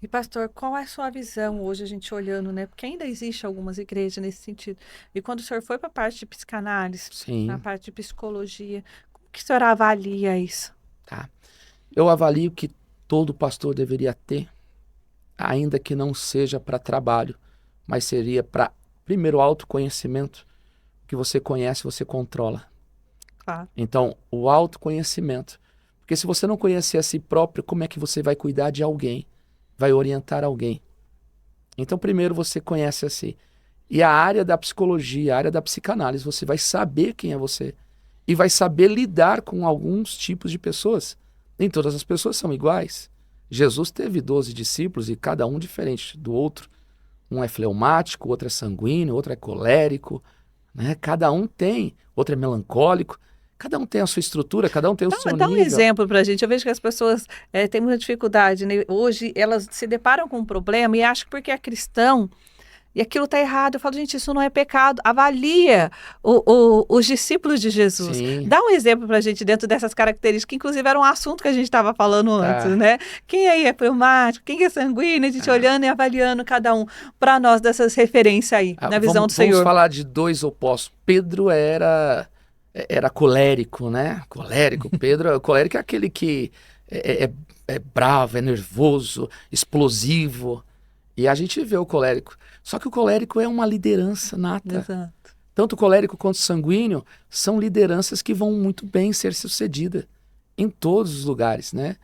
E pastor, qual é a sua visão hoje, a gente olhando, né? Porque ainda existe algumas igrejas nesse sentido. E quando o senhor foi para a parte de psicanálise, na Sim, parte de psicologia, como que o senhor avalia isso? tá. Eu avalio que todo pastor deveria ter, ainda que não seja para trabalho, mas seria para, primeiro, autoconhecimento. O que você conhece, você controla. Claro. Então, o autoconhecimento. Porque se você não conhecer a si próprio, como é que você vai cuidar de alguém? Vai orientar alguém? Então, primeiro você conhece a si. E a área da psicologia, a área da psicanálise, você vai saber quem é você. E vai saber lidar com alguns tipos de pessoas. Nem todas as pessoas são iguais. Jesus teve 12 discípulos e cada um diferente do outro. Um é fleumático, outro é sanguíneo, outro é colérico, né? Cada um tem, outro é melancólico. Cada um tem a sua estrutura, cada um tem o seu Dá um nível. exemplo para a gente. Eu vejo que as pessoas têm muita dificuldade, né? Hoje elas se deparam com um problema e acham que porque é cristão e aquilo está errado. Eu falo, gente, isso não é pecado. Avalia os discípulos de Jesus. Sim, Dá um exemplo para a gente dentro dessas características, que inclusive era um assunto que a gente estava falando antes, tá. né? Quem aí é pneumático, quem é sanguíneo, a gente Ah, olhando e avaliando cada um para nós dessas referências aí, na visão do vamos Senhor. falar de dois opostos. Pedro era colérico, né? Colérico. Colérico é aquele que é bravo, é nervoso, explosivo. E a gente vê o colérico. Só que o colérico é uma liderança nata. Exato. Tanto o colérico quanto o sanguíneo são lideranças que vão muito bem ser sucedidas em todos os lugares, né?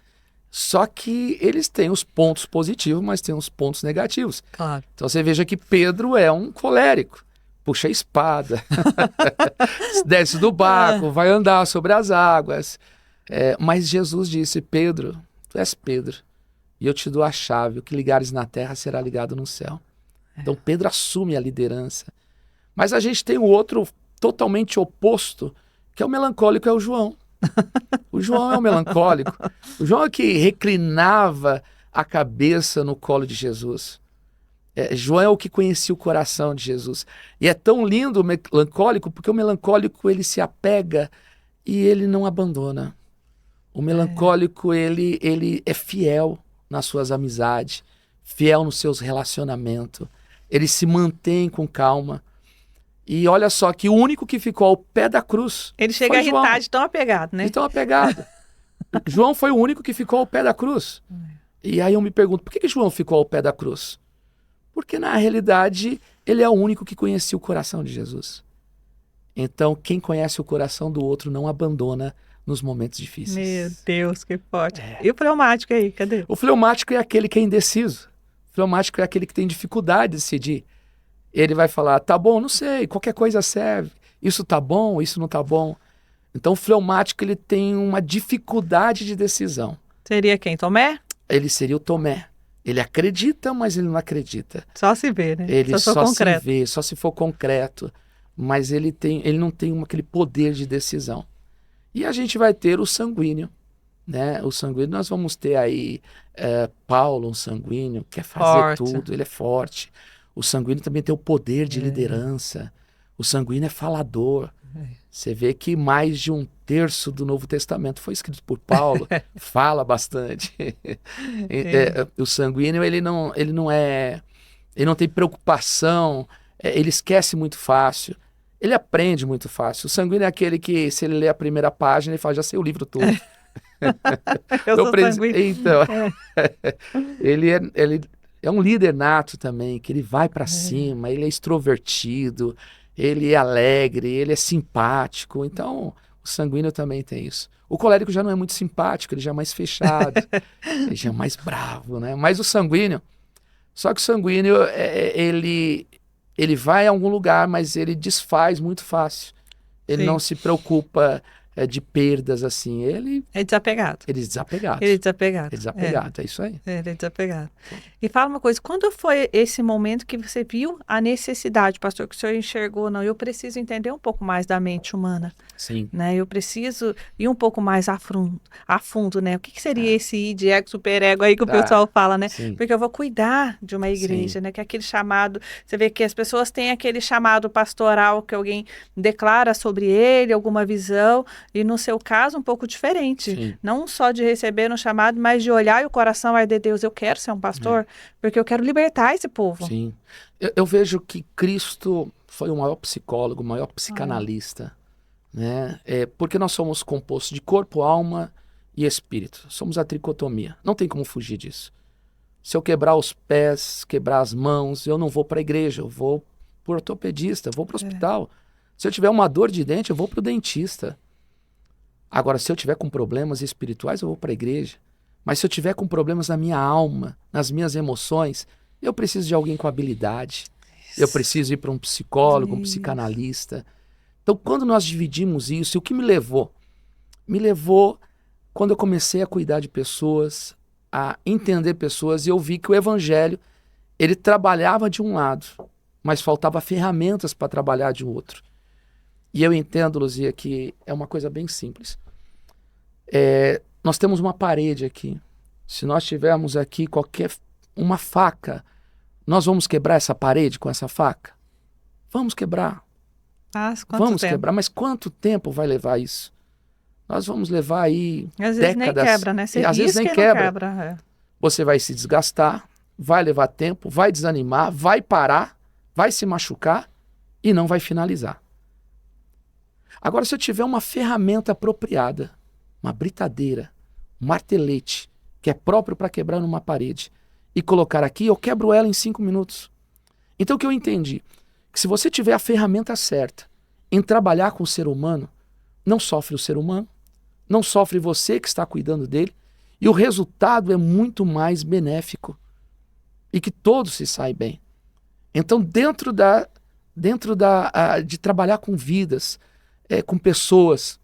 Só que eles têm os pontos positivos, mas têm os pontos negativos. Claro. Então você veja que Pedro é um colérico, puxa a espada, desce do barco, Ah, vai andar sobre as águas. Mas Jesus disse: Pedro, tu és Pedro, e eu te dou a chave: o que ligares na terra será ligado no céu. Então Pedro assume a liderança. Mas a gente tem o outro totalmente oposto, que é o melancólico, é o João. O João é o melancólico. O João é que reclinava a cabeça no colo de Jesus. João é o que conhecia o coração de Jesus. E é tão lindo o melancólico, porque o melancólico ele se apega e ele não abandona. O é. melancólico ele é fiel nas suas amizades, fiel nos seus relacionamentos. Ele se mantém com calma. E olha só que o único que ficou ao pé da cruz Ele chega foi a irritar João. de tão apegado, De né? tão apegado. João foi o único que ficou ao pé da cruz. E aí eu me pergunto, por que João ficou ao pé da cruz? Porque na realidade ele é o único que conhecia o coração de Jesus. Então, quem conhece o coração do outro não abandona nos momentos Meu difíceis. Deus, que forte. E o pneumático aí, cadê? O fleumático é aquele que é indeciso. O fleumático é aquele que tem dificuldade de decidir. Ele vai falar: tá bom, não sei, qualquer coisa serve. Isso tá bom, isso não tá bom. Então, o fleumático ele tem uma dificuldade de decisão. Seria quem? Tomé? Ele seria o Tomé. Ele acredita, mas ele não acredita. Só se vê, né? Ele Só sou só se concreto. vê, só se for concreto, mas ele não tem aquele poder de decisão. E a gente vai ter o sanguíneo, né? O sanguíneo nós vamos ter aí Paulo, um sanguíneo, quer fazer Forte. tudo, ele é forte. O sanguíneo também tem o poder de É, liderança. O sanguíneo é falador. Você vê que mais de um terço do Novo Testamento foi escrito por Paulo, fala bastante. é. O sanguíneo ele não tem preocupação, ele esquece muito fácil, ele aprende muito fácil. O sanguíneo é aquele que, se ele ler a primeira página, ele fala: já sei o livro todo. Eu sou sanguíneo. Então, É, ele é um líder nato também, que ele vai para é. cima, ele é extrovertido, ele é alegre, ele é simpático. Então, o sanguíneo também tem isso. O colérico já não é muito simpático, ele já é mais fechado, ele já é mais bravo, né? Mas o sanguíneo, só que o sanguíneo, ele vai a algum lugar, mas ele desfaz muito fácil. Ele não Sim, se preocupa de perdas assim. é desapegado. Ele é desapegado. Ele é desapegado. É desapegado, é isso aí. Ele é desapegado. E fala uma coisa, quando foi esse momento que você viu a necessidade, pastor, que o senhor enxergou, não, eu preciso entender um pouco mais da mente humana, Sim. né? Eu preciso ir um pouco mais a fundo, né? O que seria Ah, esse id, ego, superego aí que o pessoal ah, fala, né? sim, Porque eu vou cuidar de uma sim, igreja, né? Que é aquele chamado, você vê que as pessoas têm aquele chamado pastoral que alguém declara sobre ele, alguma visão, E no seu caso, um pouco diferente. Sim. Não só de receber no chamado, mas de olhar e o coração, ai de Deus, eu quero ser um pastor, porque eu quero libertar esse povo. Sim. Eu vejo que Cristo foi o maior psicólogo, o maior psicanalista, né? Porque nós somos compostos de corpo, alma e espírito. Somos a tricotomia. Não tem como fugir disso. Se eu quebrar os pés, quebrar as mãos, eu não vou para a igreja, eu vou para o ortopedista, eu vou para o hospital. Se eu tiver uma dor de dente, eu vou para o dentista. Agora, se eu tiver com problemas espirituais, eu vou para a igreja. Mas se eu tiver com problemas na minha alma, nas minhas emoções, eu preciso de alguém com habilidade. Eu preciso ir para um psicólogo, um psicanalista. Então, quando nós dividimos isso, e o que me levou? Me levou quando eu comecei a cuidar de pessoas, a entender pessoas, e eu vi que o evangelho, ele trabalhava de um lado, mas faltava ferramentas para trabalhar de outro. E eu entendo, Luzia, que é uma coisa bem simples. Nós temos uma parede aqui. Se nós tivermos aqui uma faca, nós vamos quebrar essa parede com essa faca? Vamos quebrar. Vamos quebrar, mas quanto tempo vai levar isso? Nós vamos levar aí às décadas. Vezes nem quebra, né? Você às vezes nem quebra. Você vai se desgastar, vai levar tempo, vai desanimar, vai parar, vai se machucar e não vai finalizar. Agora, se eu tiver uma ferramenta apropriada, uma britadeira, um martelete, que é próprio para quebrar numa parede, e colocar aqui, eu quebro ela em 5 minutos. Então, o que eu entendi? Que se você tiver a ferramenta certa em trabalhar com o ser humano, não sofre o ser humano, não sofre você que está cuidando dele, e o resultado é muito mais benéfico e que todos se saem bem. Então, dentro de trabalhar com vidas, com pessoas,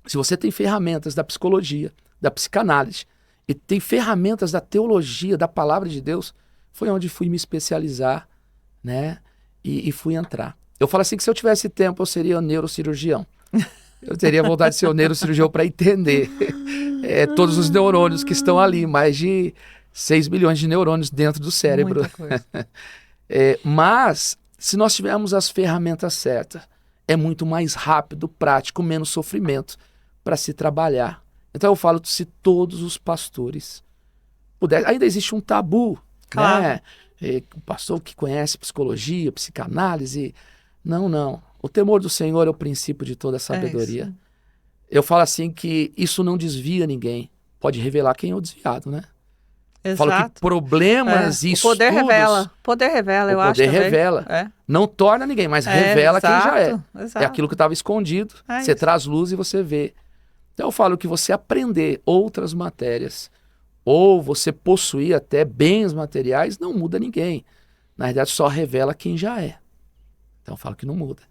se você tem ferramentas da psicologia, da psicanálise, e tem ferramentas da teologia, da palavra de Deus, foi onde fui me especializar, né? E fui entrar. Eu falo assim que se eu tivesse tempo, eu seria neurocirurgião. Eu teria vontade de ser o neurocirurgião para entender todos os neurônios que estão ali, mais de 6 bilhões de neurônios dentro do cérebro. Muita coisa. Mas, se nós tivermos as ferramentas certas, é muito mais rápido, prático, menos sofrimento para se trabalhar. Então eu falo, se todos os pastores puderem... Ainda existe um tabu, claro, né? O pastor que conhece psicologia, psicanálise... Não. O temor do Senhor é o princípio de toda a sabedoria. Eu falo assim que isso não desvia ninguém. Pode revelar quem é o desviado, né? Exato. Falo que problemas e estudos... O poder revela, eu acho também. O poder revela. Não torna ninguém, mas revela quem já é. Exato. É aquilo que estava escondido. Você traz luz e você vê. Então eu falo que você aprender outras matérias, ou você possuir até bens materiais, não muda ninguém. Na verdade, só revela quem já é. Então eu falo que não muda.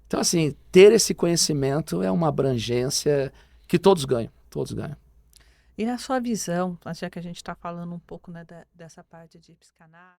Então, assim, ter esse conhecimento é uma abrangência que todos ganham. Todos ganham. E na sua visão, já que a gente está falando um pouco, né, dessa parte de psicanálise,